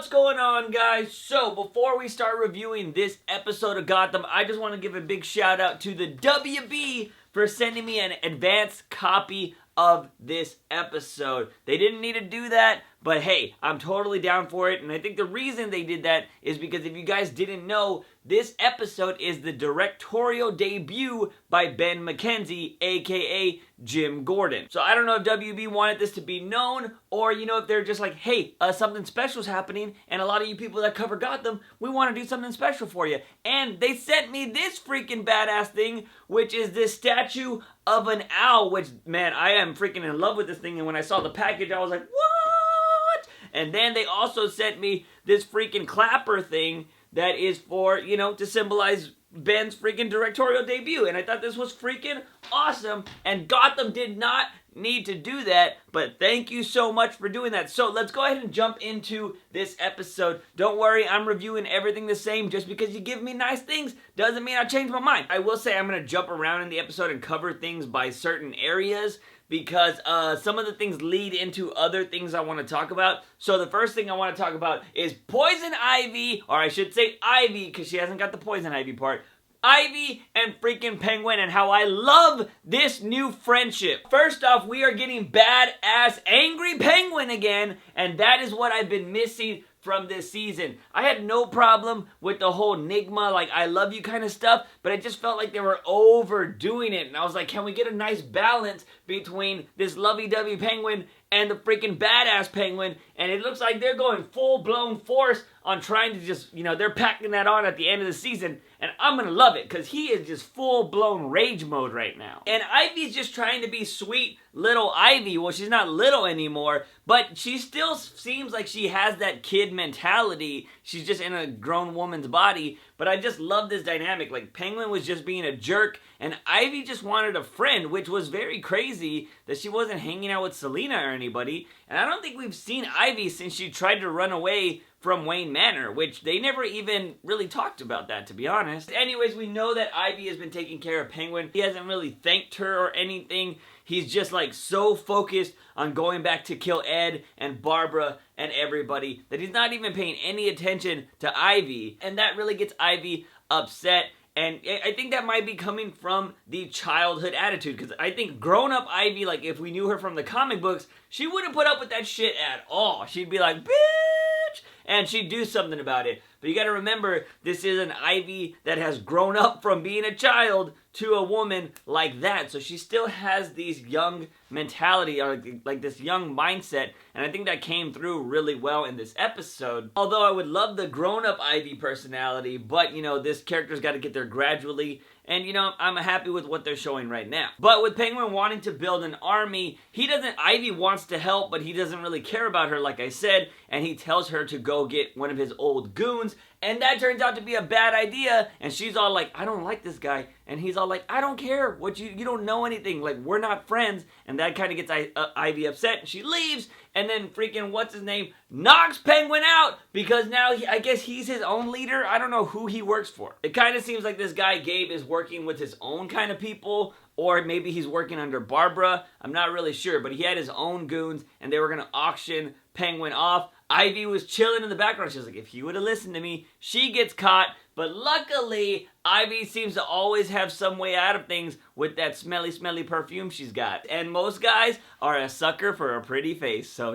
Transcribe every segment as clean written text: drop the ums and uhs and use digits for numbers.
going on, guys? So, before we start reviewing this episode of Gotham, I just want to give a big shout out to the WB for sending me an advance copy of this episode. They didn't need to do that, but hey, I'm totally down for it, and I think the reason they did that is because if you guys didn't know, this episode is the directorial debut by Ben McKenzie, aka Jim Gordon. So I don't know if WB wanted this to be known, or if they're just like, hey, something special's happening, and a lot of you people that cover Gotham, we want to do something special for you. And they sent me this freaking badass thing, which is this statue of an owl, which, man, I am freaking in love with this thing, and when I saw the package, I was like, what? And then they also sent me this freaking clapper thing that is for, to symbolize Ben's freaking directorial debut. And I thought this was freaking awesome. And Gotham did not need to do that, but thank you so much for doing that. So let's go ahead and jump into this episode. Don't worry, I'm reviewing everything the same. Just because you give me nice things doesn't mean I change my mind. I will say I'm going to jump around in the episode and cover things by certain areas, because some of the things lead into other things I want to talk about. So the first thing I want to talk about is Poison Ivy, or I should say Ivy, because she hasn't got the Poison Ivy part. Ivy and freaking Penguin, and how I love this new friendship. First off, we are getting badass angry Penguin again, and that is what I've been missing from this season. I had no problem with the whole Nigma, like, I love you kind of stuff, but I just felt like they were overdoing it, and I was like, can we get a nice balance between this lovey-dovey Penguin and the freaking badass Penguin? And it looks like they're going full-blown force on trying to just, they're packing that on at the end of the season, and I'm gonna love it, because he is just full-blown rage mode right now. And Ivy's just trying to be sweet little Ivy. Well, she's not little anymore, but she still seems like she has that kid mentality. She's just in a grown woman's body, but I just love this dynamic. Like, Penguin was just being a jerk, and Ivy just wanted a friend, which was very crazy that she wasn't hanging out with Selena or anybody. And I don't think we've seen Ivy since she tried to run away from Wayne Manor, which they never even really talked about that, to be honest. Anyways, we know that Ivy has been taking care of Penguin. He hasn't really thanked her or anything. He's just like so focused on going back to kill Ed and Barbara and everybody that he's not even paying any attention to Ivy. And that really gets Ivy upset. And I think that might be coming from the childhood attitude, because I think grown-up Ivy, like, if we knew her from the comic books, she wouldn't put up with that shit at all. She'd be like, bitch! And she'd do something about it. But you gotta remember, this is an Ivy that has grown up from being a child to a woman like that. So she still has these young mentality, or like this young mindset, and I think that came through really well in this episode. Although I would love the grown-up Ivy personality, but this character's gotta get there gradually, and I'm happy with what they're showing right now. But with Penguin wanting to build an army, Ivy wants to help, but he doesn't really care about her, like I said, and he tells her to go get one of his old goons, and that turns out to be a bad idea, and she's all like, I don't like this guy, and he's all like, I don't care, what you don't know anything, like, we're not friends, and that kind of gets Ivy upset, and she leaves, and then freaking, what's his name, knocks Penguin out, because now, I guess he's his own leader. I don't know who he works for. It kind of seems like this guy, Gabe, is working with his own kind of people, or maybe he's working under Barbara. I'm not really sure, but he had his own goons, and they were going to auction Penguin off. Ivy was chilling in the background. She was like, if he would have listened to me, she gets caught. But luckily, Ivy seems to always have some way out of things with that smelly, smelly perfume she's got. And most guys are a sucker for a pretty face. So,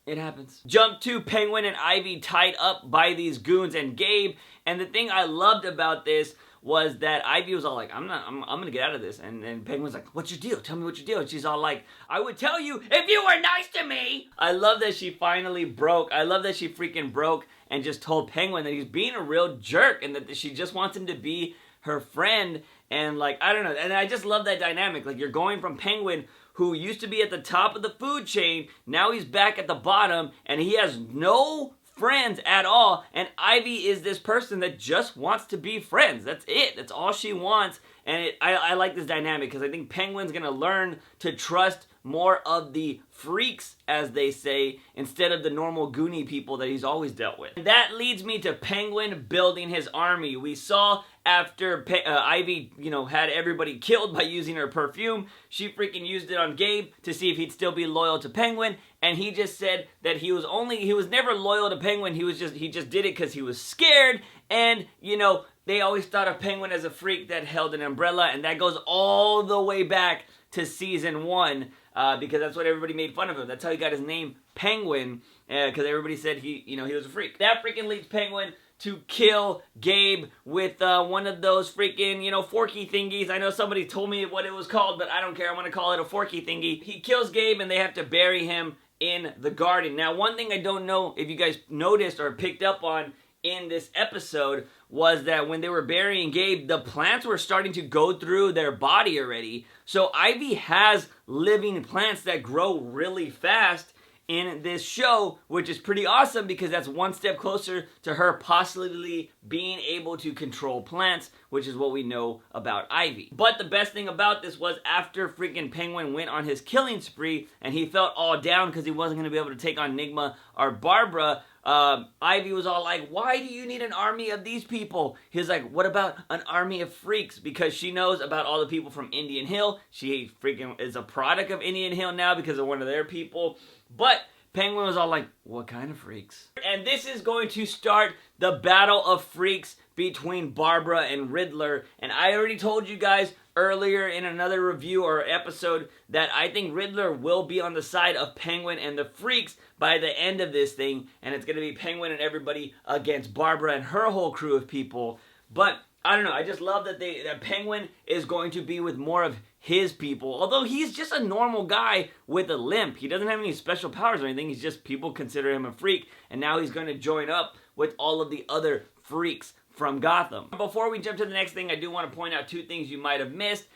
it happens. Jump to Penguin and Ivy tied up by these goons and Gabe. And the thing I loved about this was that Ivy was all like, I'm gonna get out of this. And Penguin's like, what's your deal? Tell me what's your deal. And she's all like, I would tell you if you were nice to me. I love that she finally broke. I love that she freaking broke and just told Penguin that he's being a real jerk and that she just wants him to be her friend. And like, I don't know. And I just love that dynamic. Like, you're going from Penguin, who used to be at the top of the food chain, now he's back at the bottom, and he has no friends at all, and Ivy is this person that just wants to be friends. That's it. That's all she wants, and I like this dynamic, because I think Penguin's going to learn to trust more of the freaks, as they say, instead of the normal Goonie people that he's always dealt with. And that leads me to Penguin building his army. We saw after Ivy, had everybody killed by using her perfume, she freaking used it on Gabe to see if he'd still be loyal to Penguin, and he just said that he was never loyal to Penguin. He just did it because he was scared, and they always thought of Penguin as a freak that held an umbrella, and that goes all the way back to season 1, because that's what everybody made fun of him. That's how he got his name, Penguin, because everybody said he was a freak. That freaking leads Penguin to kill Gabe with one of those freaking, forky thingies. I know somebody told me what it was called, but I don't care. I'm going to call it a forky thingy. He kills Gabe, and they have to bury him in the garden. Now, one thing I don't know if you guys noticed or picked up on in this episode was that when they were burying Gabe, the plants were starting to go through their body already. So Ivy has living plants that grow really fast in this show, which is pretty awesome because that's one step closer to her possibly being able to control plants, which is what we know about Ivy. But the best thing about this was after freaking Penguin went on his killing spree and he felt all down because he wasn't going to be able to take on Nigma or Barbara, Ivy was all like, why do you need an army of these people? He's like, what about an army of freaks? Because she knows about all the people from Indian Hill. She freaking is a product of Indian Hill now because of one of their people. But Penguin was all like, what kind of freaks? And this is going to start the battle of freaks between Barbara and Riddler. And I already told you guys earlier in another review or episode that I think Riddler will be on the side of Penguin and the freaks by the end of this thing. And it's going to be Penguin and everybody against Barbara and her whole crew of people. But I don't know. I just love that Penguin is going to be with more of his people. Although he's just a normal guy with a limp. He doesn't have any special powers or anything. He's just, people consider him a freak. And now he's going to join up with all of the other freaks from Gotham. Before we jump to the next thing, I do want to point out two things you might have missed.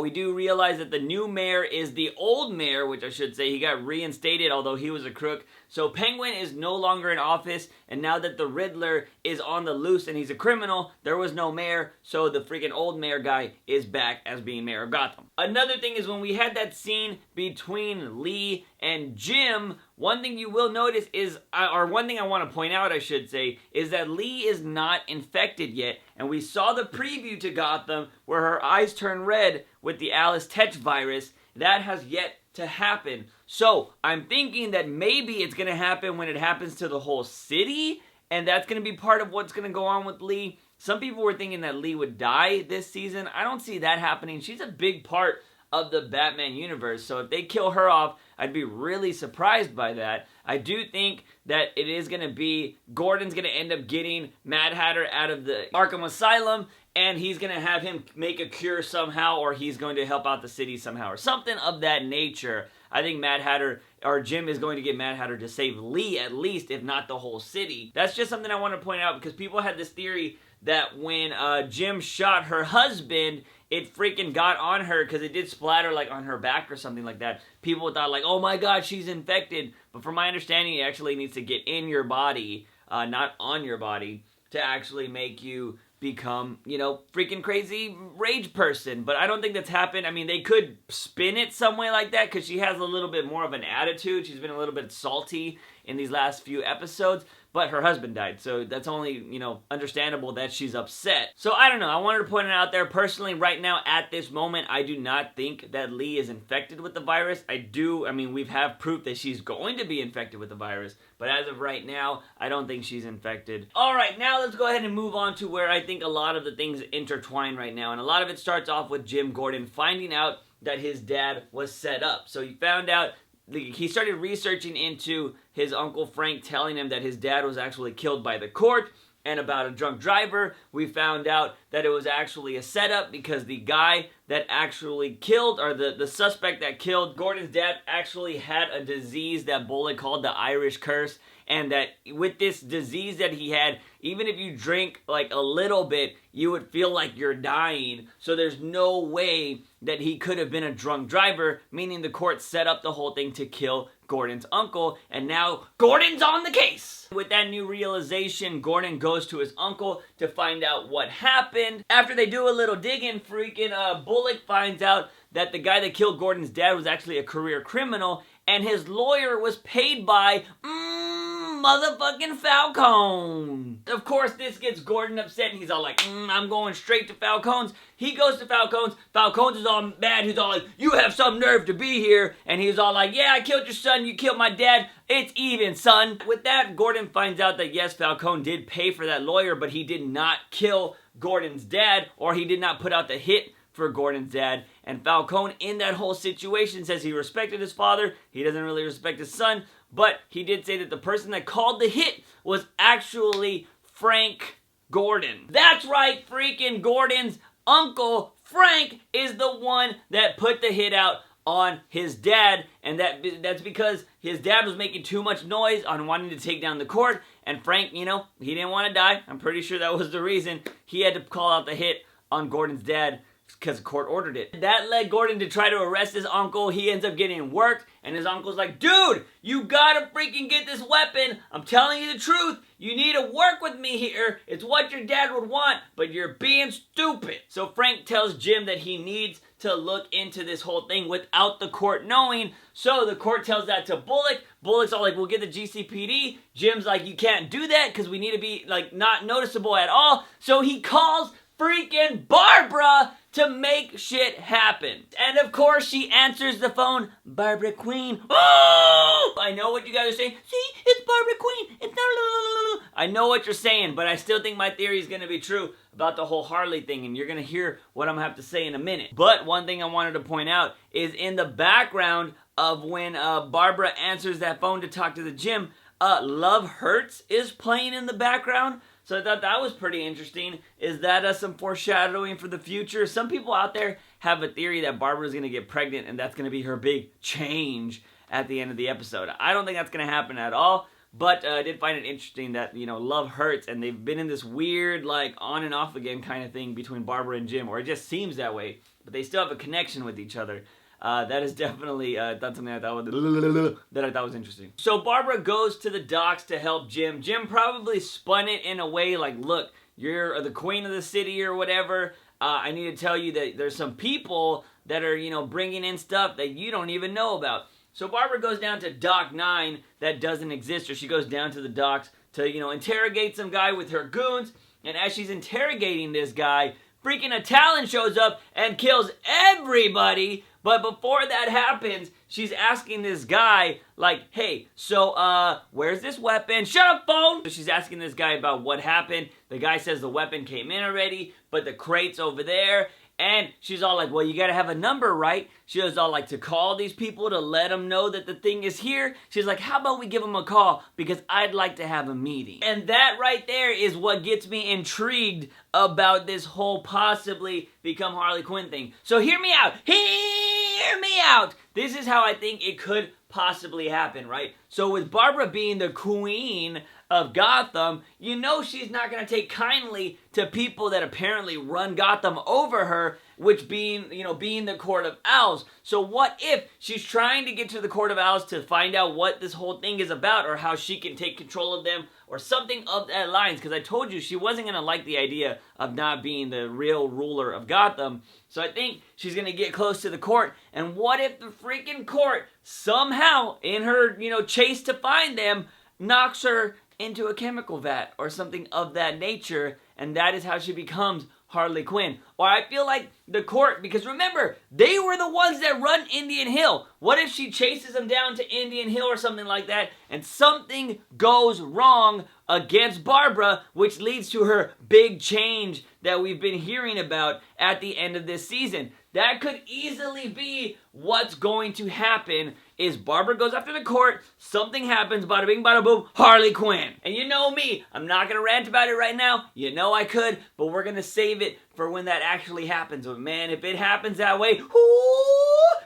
We do realize that the new mayor is the old mayor, which I should say he got reinstated, although he was a crook. So Penguin is no longer in office, and now that the Riddler is on the loose and he's a criminal, there was no mayor, so the freaking old mayor guy is back as being mayor of Gotham. Another thing is when we had that scene between Lee and Jim, one thing you will notice is, or one thing I want to point out, I should say, is that Lee is not infected yet. And we saw the preview to Gotham where her eyes turn red with the Alice Tetch virus. That has yet to happen. So I'm thinking that maybe it's going to happen when it happens to the whole city. And that's going to be part of what's going to go on with Lee. Some people were thinking that Lee would die this season. I don't see that happening. She's a big part of the Batman universe. So if they kill her off, I'd be really surprised by that. I do think that it is going to be, Gordon's going to end up getting Mad Hatter out of the Arkham Asylum, and he's going to have him make a cure somehow, or he's going to help out the city somehow, or something of that nature. I think Mad Hatter, or Jim is going to get Mad Hatter to save Lee at least, if not the whole city. That's just something I want to point out, because people had this theory that when Jim shot her husband, it freaking got on her because it did splatter like on her back or something like that. People thought like, oh my god, she's infected. But from my understanding, it actually needs to get in your body, not on your body, to actually make you become, freaking crazy rage person. But I don't think that's happened. I mean, they could spin it some way like that because she has a little bit more of an attitude. She's been a little bit salty in these last few episodes. But her husband died, so that's only, understandable that she's upset. So I don't know, I wanted to point it out there. Personally, right now, at this moment, I do not think that Lee is infected with the virus. We have proof that she's going to be infected with the virus, but as of right now, I don't think she's infected. Alright, now let's go ahead and move on to where I think a lot of the things intertwine right now, and a lot of it starts off with Jim Gordon finding out that his dad was set up. So he found out, he started researching into his Uncle Frank telling him that his dad was actually killed by the court, and about a drunk driver. We found out that it was actually a setup because the guy that actually killed, or the suspect that killed Gordon's dad, actually had a disease that Bullock called the Irish curse, and that with this disease that he had, even if you drink like a little bit, you would feel like you're dying. So there's no way that he could have been a drunk driver, meaning the court set up the whole thing to kill Gordon's uncle, and now Gordon's on the case. With that new realization, Gordon goes to his uncle to find out what happened. After they do a little digging, freaking Bullock finds out that the guy that killed Gordon's dad was actually a career criminal, and his lawyer was paid by motherfucking Falcone. Of course, this gets Gordon upset, and he's all like, I'm going straight to Falcone's. He goes to Falcone's. Falcone's is all mad. He's all like, you have some nerve to be here. And he's all like, yeah, I killed your son. You killed my dad. It's even, son. With that, Gordon finds out that, yes, Falcone did pay for that lawyer, but he did not kill Gordon's dad, or he did not put out the hit for Gordon's dad. And Falcone, in that whole situation, says he respected his father. He doesn't really respect his son. But he did say that the person that called the hit was actually Frank Gordon. That's right, freaking Gordon's uncle, Frank, is the one that put the hit out on his dad. And that's because his dad was making too much noise on wanting to take down the court. And Frank, you know, he didn't want to die. I'm pretty sure that was the reason he had to call out the hit on Gordon's dad, because the court ordered it. That led Gordon to try to arrest his uncle. He ends up getting worked, and his uncle's like, dude, you gotta freaking get this weapon. I'm telling you the truth. You need to work with me here. It's what your dad would want, but you're being stupid. So Frank tells Jim that he needs to look into this whole thing without the court knowing. So the court tells that to Bullock. Bullock's all like, we'll get the GCPD. Jim's like, you can't do that because we need to be like not noticeable at all. So he calls freaking Barbara to make shit happen. And of course, she answers the phone. Barbara Queen. Oh! I know what you guys are saying. See, it's Barbara Queen. It's not. I know what you're saying, but I still think my theory is going to be true about the whole Harley thing, and you're going to hear what I'm going to have to say in a minute. But one thing I wanted to point out is in the background of when Barbara answers that phone to talk to the Jim, Love Hurts is playing in the background. So I thought that was pretty interesting. Is that some foreshadowing for the future? Some people out there have a theory that Barbara's going to get pregnant and that's going to be her big change at the end of the episode. I don't think that's going to happen at all. But I did find it interesting that, you know, Love Hurts, and they've been in this weird, like, on and off again kind of thing between Barbara and Jim, or it just seems that way. But they still have a connection with each other. That is definitely that's something that I thought was interesting. So Barbara goes to the docks to help Jim. Jim probably spun it in a way like, look, you're the queen of the city or whatever. I need to tell you that there's some people that are, you know, bringing in stuff that you don't even know about. So Barbara goes down to Dock 9 that doesn't exist, or she goes down to the docks to, you know, interrogate some guy with her goons. And as she's interrogating this guy, freaking a Talon shows up and kills everybody. But before that happens, she's asking this guy, like, hey, so, where's this weapon? Shut up, phone! So she's asking this guy about what happened. The guy says the weapon came in already, but the crate's over there. And she's all like, well, you gotta have a number, right? She was all like, to call these people to let them know that the thing is here. She's like, how about we give them a call? Because I'd like to have a meeting. And that right there is what gets me intrigued about this whole possibly become Harley Quinn thing. So hear me out. Hear me out. This is how I think it could possibly happen, right? So with Barbara being the queen of Gotham, you know she's not going to take kindly to people that apparently run Gotham over her, which being, you know, being the Court of Owls. So what if she's trying to get to the Court of Owls to find out what this whole thing is about, or how she can take control of them, or something of that lines? Because I told you she wasn't going to like the idea of not being the real ruler of Gotham. So I think she's going to get close to the court. And what if the freaking court somehow, in her, you know, chase to find them, knocks her into a chemical vat or something of that nature, and that is how she becomes Harley Quinn. Or I feel like the court, because remember, they were the ones that run Indian Hill. What if she chases them down to Indian Hill or something like that, and something goes wrong against Barbara, which leads to her big change that we've been hearing about at the end of this season? That could easily be what's going to happen. Is Barbara goes after the court, something happens, bada bing, bada boom, Harley Quinn. And you know me, I'm not going to rant about it right now. You know I could, but we're going to save it for when that actually happens. But man, if it happens that way,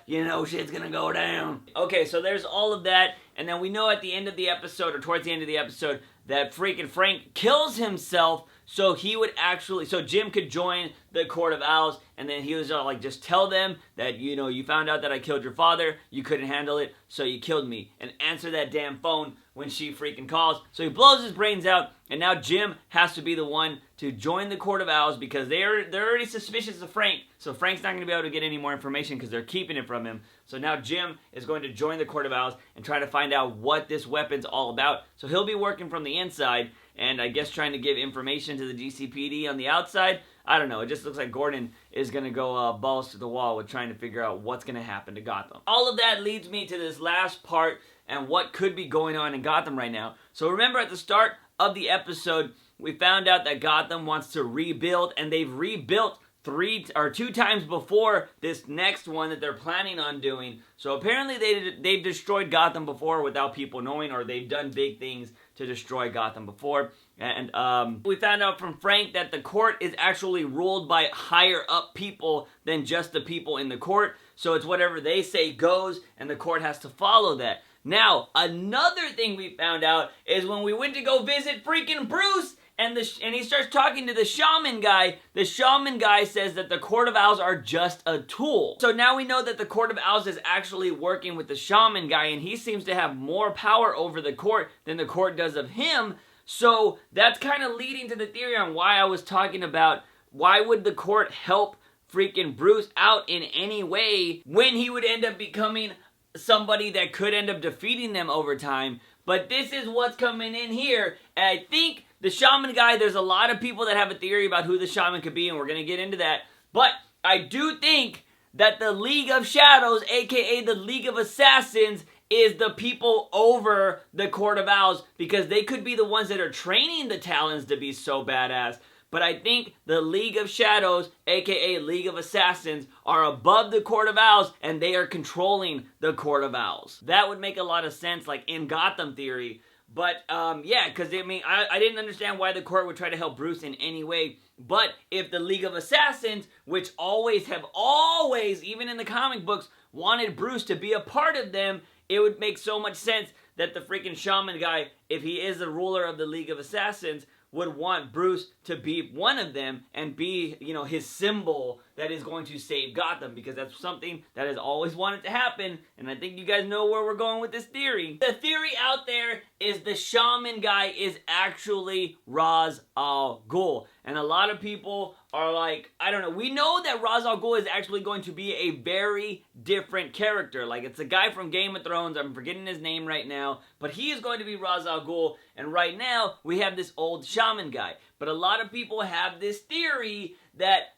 you know shit's going to go down. Okay, so there's all of that. And then we know at the end of the episode, or towards the end of the episode, that freaking Frank kills himself so he would actually, so Jim could join the Court of Owls, and then he was like, just tell them that, you know, you found out that I killed your father, you couldn't handle it, so you killed me, and answer that damn phone when she freaking calls. So he blows his brains out, and now Jim has to be the one to join the Court of Owls because they're already suspicious of Frank, so Frank's not going to be able to get any more information because they're keeping it from him. So now Jim is going to join the Court of Owls and try to find out what this weapon's all about. So he'll be working from the inside, and I guess trying to give information to the GCPD on the outside. I don't know, it just looks like Gordon is going to go balls to the wall with trying to figure out what's going to happen to Gotham. All of that leads me to this last part and what could be going on in Gotham right now. So remember at the start of the episode, we found out that Gotham wants to rebuild, and they've rebuilt 2 times before this next one that they're planning on doing. So apparently they've destroyed Gotham before without people knowing, or they've done big things to destroy Gotham before. And we found out from Frank that the court is actually ruled by higher up people than just the people in the court. So it's whatever they say goes, and the court has to follow that. Now, another thing we found out is when we went to go visit freaking Bruce, and he starts talking to the Shaman Guy. The Shaman Guy says that the Court of Owls are just a tool. So now we know that the Court of Owls is actually working with the Shaman Guy, and he seems to have more power over the court than the court does of him. So that's kind of leading to the theory on why I was talking about why would the court help freaking Bruce out in any way when he would end up becoming somebody that could end up defeating them over time. But this is what's coming in here, and I think the Shaman Guy, there's a lot of people that have a theory about who the Shaman could be, and we're going to get into that. But I do think that the League of Shadows, aka the League of Assassins, is the people over the Court of Owls, because they could be the ones that are training the Talons to be so badass. But I think the League of Shadows, aka League of Assassins, are above the Court of Owls, and they are controlling the Court of Owls. That would make a lot of sense, like in Gotham theory. But, yeah, because, I mean, I didn't understand why the court would try to help Bruce in any way. But if the League of Assassins, which always, even in the comic books, wanted Bruce to be a part of them, it would make so much sense that the freaking Shaman Guy, if he is the ruler of the League of Assassins, would want Bruce to be one of them and be, you know, his symbol that is going to save Gotham, because that's something that has always wanted to happen, and I think you guys know where we're going with this theory. The theory out there is the Shaman Guy is actually Ra's al Ghul, and a lot of people are like, I don't know, we know that Ra's al Ghul is actually going to be a very different character. Like, it's a guy from Game of Thrones, I'm forgetting his name right now, but he is going to be Ra's al Ghul, and right now, we have this old Shaman Guy. But a lot of people have this theory that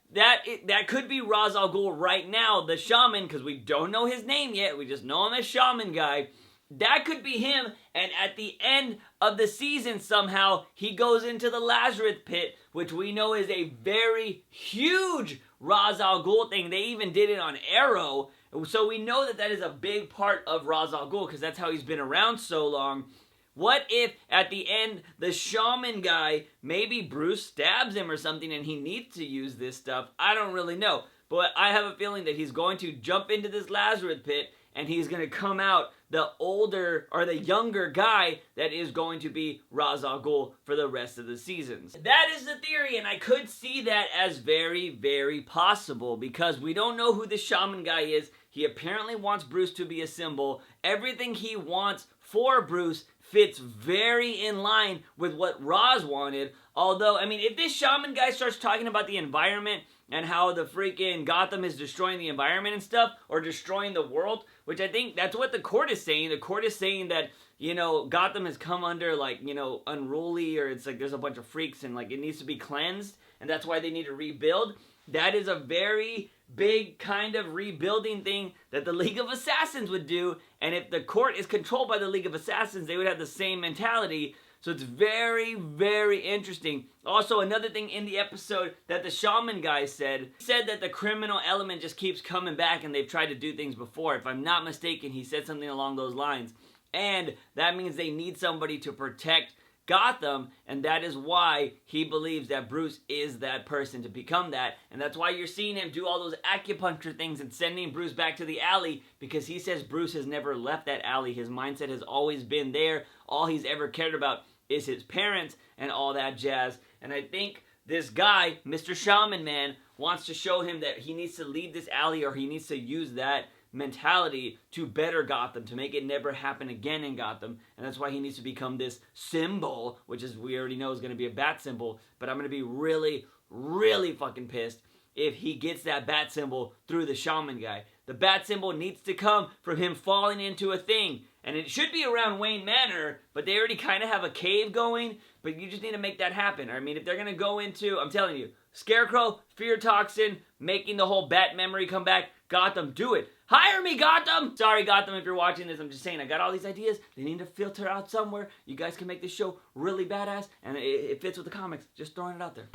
could be Ra's al Ghul right now, the Shaman, because we don't know his name yet, we just know him as Shaman Guy. That could be him, and at the end of the season somehow, he goes into the Lazarus pit, which we know is a very huge Ra's al Ghul thing. They even did it on Arrow, so we know that that is a big part of Ra's al Ghul, because that's how he's been around so long. What if, at the end, the Shaman Guy, maybe Bruce stabs him or something and he needs to use this stuff? I don't really know. But I have a feeling that he's going to jump into this Lazarus pit and he's going to come out the older, or the younger guy that is going to be Ra's al Ghul for the rest of the seasons. That is the theory, and I could see that as very, very possible, because we don't know who the Shaman Guy is. He apparently wants Bruce to be a symbol. Everything he wants for Bruce fits very in line with what Ra's wanted. Although, I mean, if this Shaman Guy starts talking about the environment and how the freaking Gotham is destroying the environment and stuff, or destroying the world, which I think that's what the court is saying. The court is saying that, you know, Gotham has come under, like, you know, unruly, or it's like there's a bunch of freaks and, like, it needs to be cleansed, and that's why they need to rebuild. That is a very big kind of rebuilding thing that the League of Assassins would do, and if the court is controlled by the League of Assassins, they would have the same mentality. So it's very, very interesting. Also, another thing in the episode that the Shaman Guy said that the criminal element just keeps coming back, and they've tried to do things before. If I'm not mistaken, he said something along those lines. And that means they need somebody to protect Gotham, and that is why he believes that Bruce is that person to become that. And that's why you're seeing him do all those acupuncture things and sending Bruce back to the alley, because he says Bruce has never left that alley. His mindset has always been there. All he's ever cared about is his parents and all that jazz. And I think this guy, Mr. Shaman Man, wants to show him that he needs to leave this alley, or he needs to use that mentality to better Gotham, to make it never happen again in Gotham. And that's why he needs to become this symbol, which is, we already know is going to be a bat symbol. But I'm going to be really, really fucking pissed if he gets that bat symbol through the Shaman Guy. The bat symbol needs to come from him falling into a thing. And it should be around Wayne Manor, but they already kind of have a cave going. But you just need to make that happen. I mean, if they're going to go into, I'm telling you, Scarecrow, Fear Toxin, making the whole bat memory come back, Gotham, do it. Hire me, Gotham! Sorry, Gotham, if you're watching this. I'm just saying, I got all these ideas. They need to filter out somewhere. You guys can make this show really badass, and it fits with the comics. Just throwing it out there.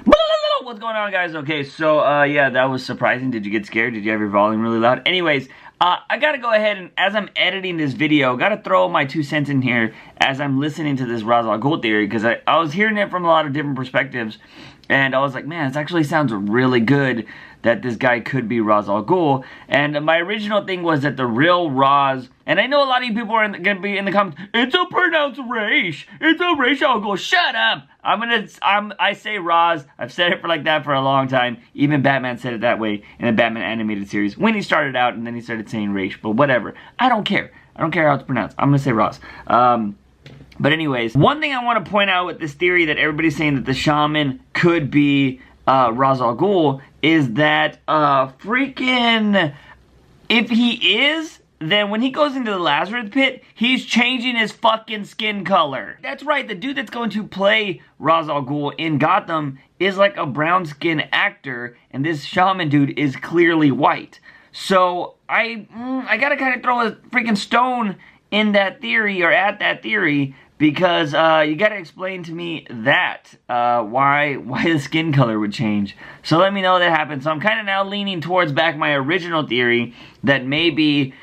What's going on, guys? Okay, so, yeah, that was surprising. Did you get scared? Did you have your volume really loud? Anyways, I gotta go ahead and, as I'm editing this video, gotta throw my 2 cents in here as I'm listening to this Ra's al Ghul theory, because I was hearing it from a lot of different perspectives, and I was like, man, this actually sounds really good that this guy could be Ra's al Ghul. And my original thing was that the real Ra's, and I know a lot of you people are going to be in the comments, it's a pronounced Raish. It's a Raish al Ghul. Shut up. I say Ra's. I've said it for like that for a long time. Even Batman said it that way in the Batman animated series when he started out, and then he started saying Raish. But whatever. I don't care. I don't care how it's pronounced. I'm going to say Ra's. But anyways, one thing I want to point out with this theory that everybody's saying that the shaman could be Ra's al Ghul is that freaking, if he is, then when he goes into the Lazarus pit, he's changing his fucking skin color. That's right, the dude that's going to play Ra's al Ghul in Gotham is like a brown skin actor, and this shaman dude is clearly white. So I gotta kind of throw a freaking stone in that theory, or at that theory, because you gotta explain to me that, why the skin color would change. So let me know that happens. So I'm kind of now leaning towards back my original theory that maybe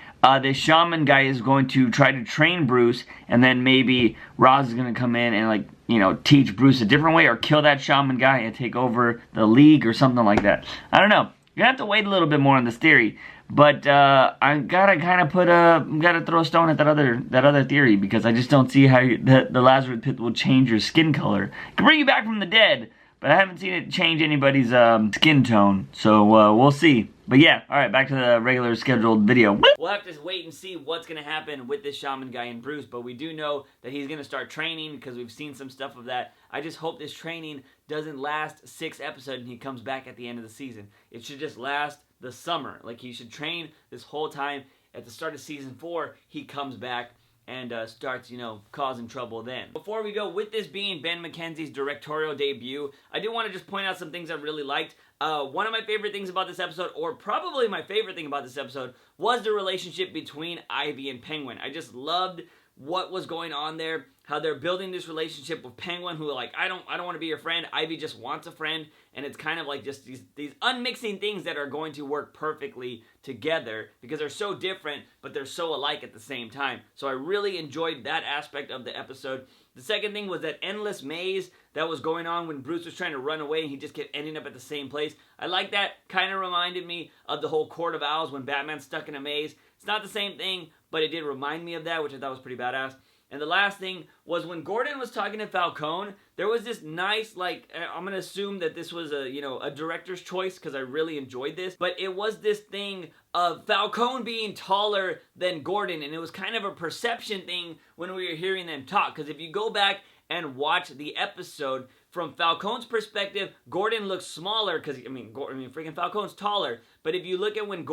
this Shaman Guy is going to try to train Bruce, and then maybe Ra's is going to come in and, like, you know, teach Bruce a different way, or kill that Shaman Guy and take over the League or something like that. I don't know. You're gonna have to wait a little bit more on this theory. But I gotta kind of gotta throw a stone at that other theory, because I just don't see how the Lazarus pit will change your skin color. It can bring you back from the dead, but I haven't seen it change anybody's skin tone. So we'll see. But yeah, alright, back to the regular scheduled video. We'll have to wait and see what's going to happen with this Shaman Guy and Bruce, but we do know that he's going to start training, because we've seen some stuff of that. I just hope this training doesn't last 6 episodes and he comes back at the end of the season. It should just last the summer. Like, he should train this whole time. At the start of season 4, he comes back and starts, you know, causing trouble then. Before we go, with this being Ben McKenzie's directorial debut, I do want to just point out some things I really liked. One of my favorite things about this episode, or probably my favorite thing about this episode, was the relationship between Ivy and Penguin. I just loved what was going on there, how they're building this relationship with Penguin, who, like, I don't want to be your friend. Ivy just wants a friend, and it's kind of like just these unmixing things that are going to work perfectly together, because they're so different, but they're so alike at the same time. So I really enjoyed that aspect of the episode. The second thing was that endless maze that was going on when Bruce was trying to run away and he just kept ending up at the same place. I like that. Kind of reminded me of the whole Court of Owls when Batman's stuck in a maze. It's not the same thing, but it did remind me of that, which I thought was pretty badass. And the last thing was when Gordon was talking to Falcone, there was this nice, like, I'm going to assume that this was a, you know, a director's choice, because I really enjoyed this, but it was this thing of Falcone being taller than Gordon, and it was kind of a perception thing when we were hearing them talk, because if you go back and watch the episode, from Falcone's perspective, Gordon looks smaller, because, I mean, freaking Falcone's taller, but if you look at when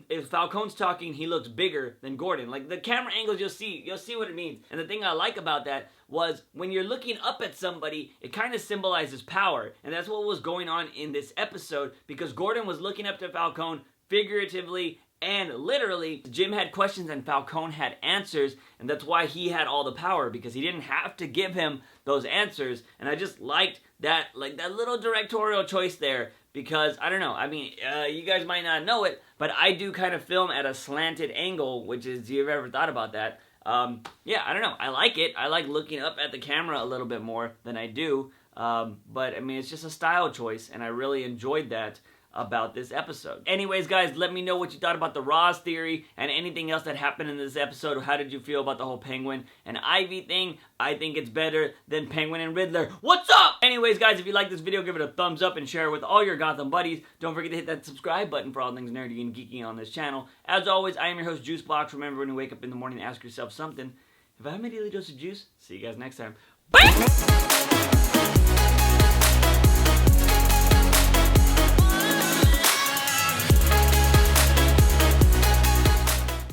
if Falcone's talking, he looks bigger than Gordon. Like, the camera angles, you'll see what it means. And the thing I like about that was, when you're looking up at somebody, it kind of symbolizes power, and that's what was going on in this episode, because Gordon was looking up to Falcone figuratively and literally. Jim had questions and Falcone had answers, and that's why he had all the power, because he didn't have to give him those answers. And I just liked that, like, that little directorial choice there, because, I don't know, I mean, you guys might not know it, but I do kind of film at a slanted angle, which is, you've ever thought about that? Yeah, I don't know, I like it. I like looking up at the camera a little bit more than I do, but, I mean, it's just a style choice, and I really enjoyed that. about this episode. Anyways, guys, let me know what you thought about the Ross theory and anything else that happened in this episode. How did you feel about the whole Penguin and Ivy thing? I think it's better than Penguin and Riddler. What's up? Anyways, guys, if you like this video, give it a thumbs up and share it with all your Gotham buddies. Don't forget to hit that subscribe button for all things nerdy and geeky on this channel. As always, I am your host, JUICEfromtheBOX. Remember, when you wake up in the morning, ask yourself something. If I have my daily dose of juice, see you guys next time. Bye!